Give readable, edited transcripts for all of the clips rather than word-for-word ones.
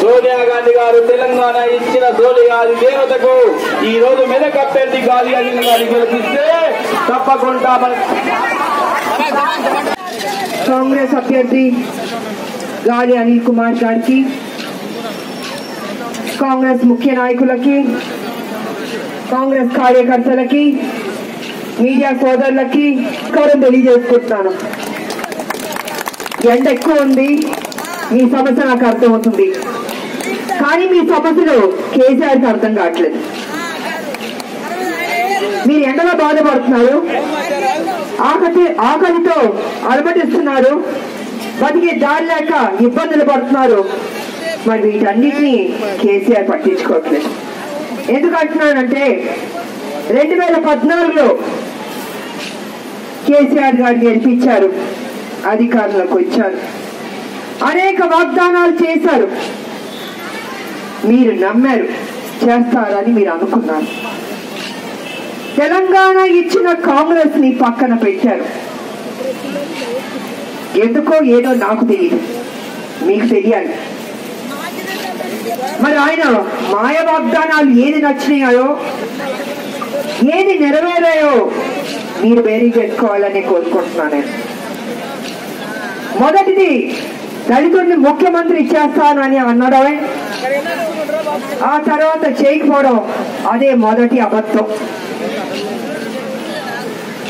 సోనియా గాంధీ గారు తెలంగాణ ఇచ్చిన సోనియాది దేవతకు ఈ రోజు మెదక్ అభ్యర్థి గాలి అనిల్ గారిని గెలిపిస్తే తప్పకుండా కాంగ్రెస్ అభ్యర్థి గాలి అనిల్ కుమార్ గారికి, కాంగ్రెస్ ముఖ్య నాయకులకి, కాంగ్రెస్ కార్యకర్తలకి, మీడియా సోదరులకి నమస్కారం తెలియజేసుకుంటున్నాను. ఎండ ఎక్కువ ఉంది, మీ సమస్య నాకు అర్థమవుతుంది, కానీ మీ సమస్యలు కేసీఆర్కి అర్థం కావట్లేదు. మీరు ఎండలో బాధపడుతున్నారు, ఆకలితో అలమటిస్తున్నారు, బతికే దారి లేక ఇబ్బందులు పడుతున్నారు. మరి వీటన్నిటినీ కేసీఆర్ పట్టించుకోవట్లేదు. ఎందుకంటున్నానంటే 2014లో కేసీఆర్ గారు గెలిపించారు, అధికారంలోకి వచ్చారు, అనేక వాగ్దానాలు చేశారు. మీరు నమ్మారు, చేస్తారని మీరు అనుకున్నారు. తెలంగాణ ఇచ్చిన కాంగ్రెస్ ని పక్కన పెట్టారు. ఎందుకో ఏదో నాకు తెలియదు, మీకు తెలియాలి. మరి ఆయన మాయ వాగ్దానాలు ఏది నచ్చినాయో, ఏది నెరవేరాయో మీరు బేరీ చేసుకోవాలని కోరుకుంటున్నాను. మొదటిది దళితుడిని ముఖ్యమంత్రి చేస్తానని అన్నాడే, ఆ తర్వాత చేయకపోవడం అదే మొదటి అబద్ధం.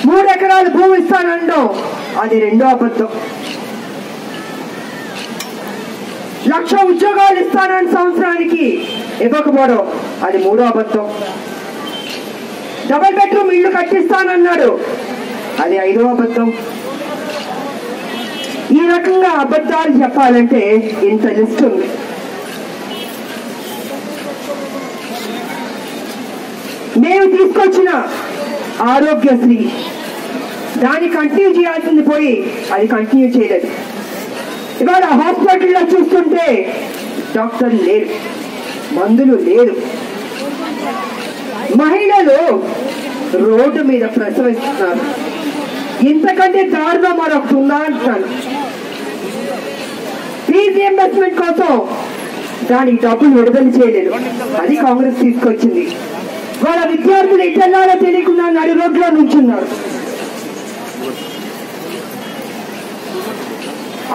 3 ఎకరాలు భూమి ఇస్తానడం అది రెండో అబద్ధం. 1,00,000 ఉద్యోగాలు ఇస్తానని సంవత్సరానికి ఇవ్వకపోవడం అది 3వ అబద్ధం. డబుల్ బెడ్రూమ్ ఇల్లు కట్టిస్తానన్నాడు, అది 5వ అబద్ధం. ఈ రకంగా అబద్ధాలు చెప్పాలంటే ఇంత లిస్ట్ ఉంది. మేము తీసుకొచ్చిన ఆరోగ్యశ్రీ దాన్ని కంటిన్యూ చేయాల్సింది పోయి అది కంటిన్యూ చేయలేదు. ఇవాళ హాస్పిటల్లో చూస్తుంటే డాక్టర్లు లేరు, మందులు లేరు. మహిళలు రోడ్డు మీద ప్రసవిస్తున్నారు. ఇంతకంటే దారుణం మరొకటి ఉందా అంటాను. ఫీజు రీయింబర్స్మెంట్ కోసం దానికి డబ్బులు విడుదల చేయలేదు, అది కాంగ్రెస్ తీసుకొచ్చింది. వాళ్ళ విద్యార్థులు ఎట్టెల్లాలో తెలియకుండా నడి రోడ్లో నుంచున్నారు.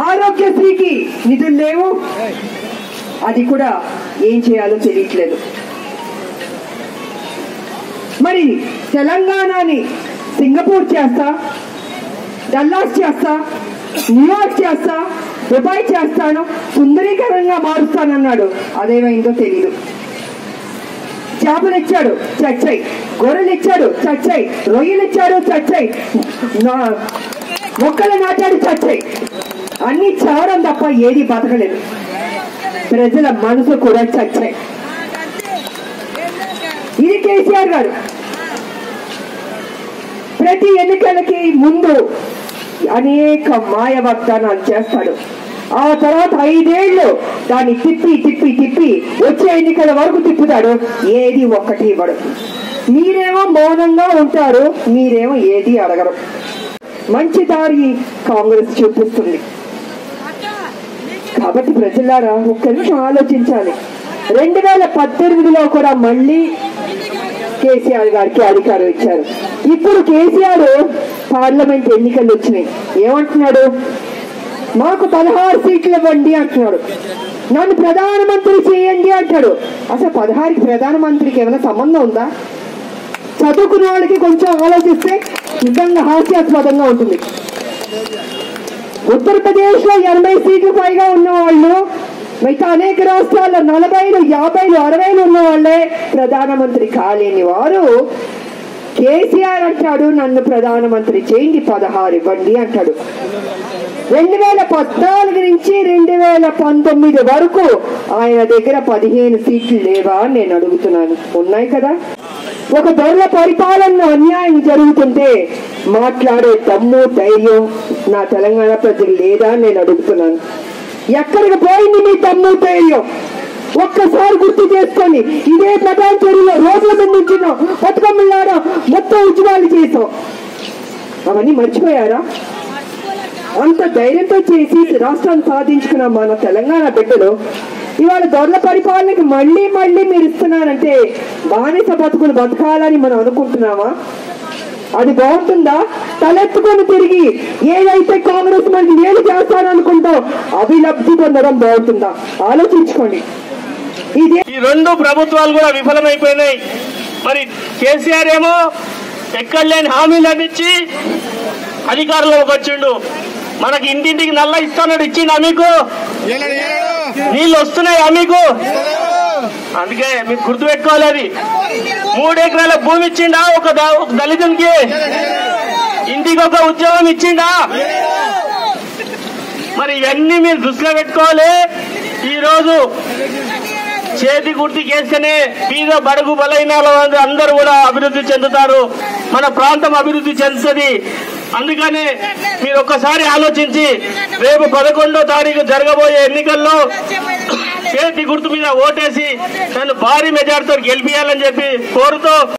ఆరోగ్యశ్రీకి నిధులు లేవు, అది కూడా ఏం చేయాలో తెలియట్లేదు. మరి తెలంగాణని సింగపూర్ చేస్తా, డల్లాస్ చేస్తా, న్యూయార్క్ చేస్తా, దుబాయ్ చేస్తాను, సుందరీకరంగా మారుస్తానన్నాడు, అదేమైందో తెలీదు. చేపలు ఇచ్చాడు చచ్చాయి, గొర్రెలు ఇచ్చాడు చచ్చాయి, రొయ్యలు ఇచ్చాడు చచ్చాయి, మొక్కలు నాటాడు చచ్చాయి. అన్ని చావడం తప్ప ఏది బతకలేదు. ప్రజల మనసు కూడా చచ్చాయి. ఇది కేసీఆర్ గారు. ప్రతి ఎన్నికలకి ముందు అనేక మాయ వాగ్దానాలు చేస్తాడు. ఆ తర్వాత 5 ఏళ్ళు దాన్ని తిప్పి తిప్పి తిప్పి వచ్చే ఎన్నికల వరకు తిప్పుతాడు, ఏది ఒక్కటి ఇవ్వడు. మీరేమో మౌనంగా ఉంటారు, మీరేమో ఏది అడగరు. మంచి దారి కాంగ్రెస్ చూపిస్తుంది. కాబట్టి ప్రజలారా ఒక్క నిమిషం ఆలోచించాలి. 2018లో కూడా మళ్ళీ కేసీఆర్ గారికి అధికారం ఇచ్చారు. ఇప్పుడు కేసీఆర్ పార్లమెంట్ ఎన్నికలు వచ్చినాయి, ఏమంటున్నాడు? మాకు 16 సీట్లు ఇవ్వండి అంటున్నాడు, నన్ను ప్రధానమంత్రి చేయండి అంటాడు. అసలు 16కి ప్రధానమంత్రికి ఏమైనా సంబంధం ఉందా? చదువుకున్న వాళ్ళకి కొంచెం ఆలోచిస్తే నిజంగా హాస్యాస్పదంగా ఉంటుంది. ఉత్తరప్రదేశ్ లో 80 సీట్లు పైగా ఉన్న వాళ్ళు, మిగతా అనేక రాష్ట్రాల్లో 40, 50, 60 ఉన్న వాళ్ళే ప్రధానమంత్రి కాలేని వారు కేసీఆర్ అంటాడు నన్ను ప్రధానమంత్రి చేయండి, 16 ఇవ్వండి అంటాడు. 2014 నుంచి 2019 వరకు ఆయన దగ్గర 15 సీట్లు లేవా అని నేను అడుగుతున్నాను. ఉన్నాయి కదా. ఒక దొరల పరిపాలన అన్యాయం జరుగుతుంటే మాట్లాడే దమ్ము ధైర్యం నా తెలంగాణ ప్రజలు లేదా అని నేను అడుగుతున్నాను. ఎక్కడికి పోయింది మీ దమ్ము ధైర్యం? ఒక్కసారి గుర్తు చేసుకోండి. ఇదే ప్రధాన చెరువులో రోడ్ల మీద నుంచున్నాం, బతుకమ్మలారా, మొత్తం ఉద్యమాలు చేసాం. అవన్నీ మర్చిపోయారా? అంత ధైర్యంతో చేసి రాష్ట్రాన్ని సాధించుకున్న మన తెలంగాణ బిడ్డలు ఇవాళ దొరల పరిపాలనకి మళ్ళీ మళ్ళీ మీరు ఇస్తున్నారంటే బానిస బతుకులు బతకాలని మనం అనుకుంటున్నామా? అది బాగుంటుందా? తలెత్తుకొని తిరిగి ఏదైతే కాంగ్రెస్ మనకి ఏది చేస్తారనుకుంటో అభిలబ్ధి పొందడం బాగుంటుందా? ఆలోచించుకోండి. ఈ రెండు ప్రభుత్వాలు కూడా విఫలమైపోయినాయి. మరి కేసీఆర్ ఏమో ఎక్కడ లేని హామీలను ఇచ్చి అధికారంలోకి వచ్చిండు. మనకి ఇంటింటికి నల్ల ఇస్తాడు, ఇచ్చిండా మీకు? నీళ్ళు వస్తున్నాయా మీకు? అందుకే మీకు గుర్తుపెట్టుకోవాలి. అది 3 ఎకరాల భూమి ఇచ్చిండా ఒక దళితునికి? ఇంటికి ఒక ఉద్యోగం ఇచ్చిండా? మరి ఇవన్నీ మీరు దృష్టిలో పెట్టుకోవాలి. ఈ రోజు చేతి గుర్తు కేసుకనే పేద బడుగు బలైన అందరూ కూడా అభివృద్ధి చెందుతారు, మన ప్రాంతం అభివృద్ధి చెందుతుంది. అందుకని మీరు ఒక్కసారి ఆలోచించి రేపు 11వ తారీఖు జరగబోయే ఎన్నికల్లో చేతి గుర్తు మీద ఓటేసి నన్ను భారీ మెజార్టీతో గెలిపియాలని చెప్పి కోరుతూ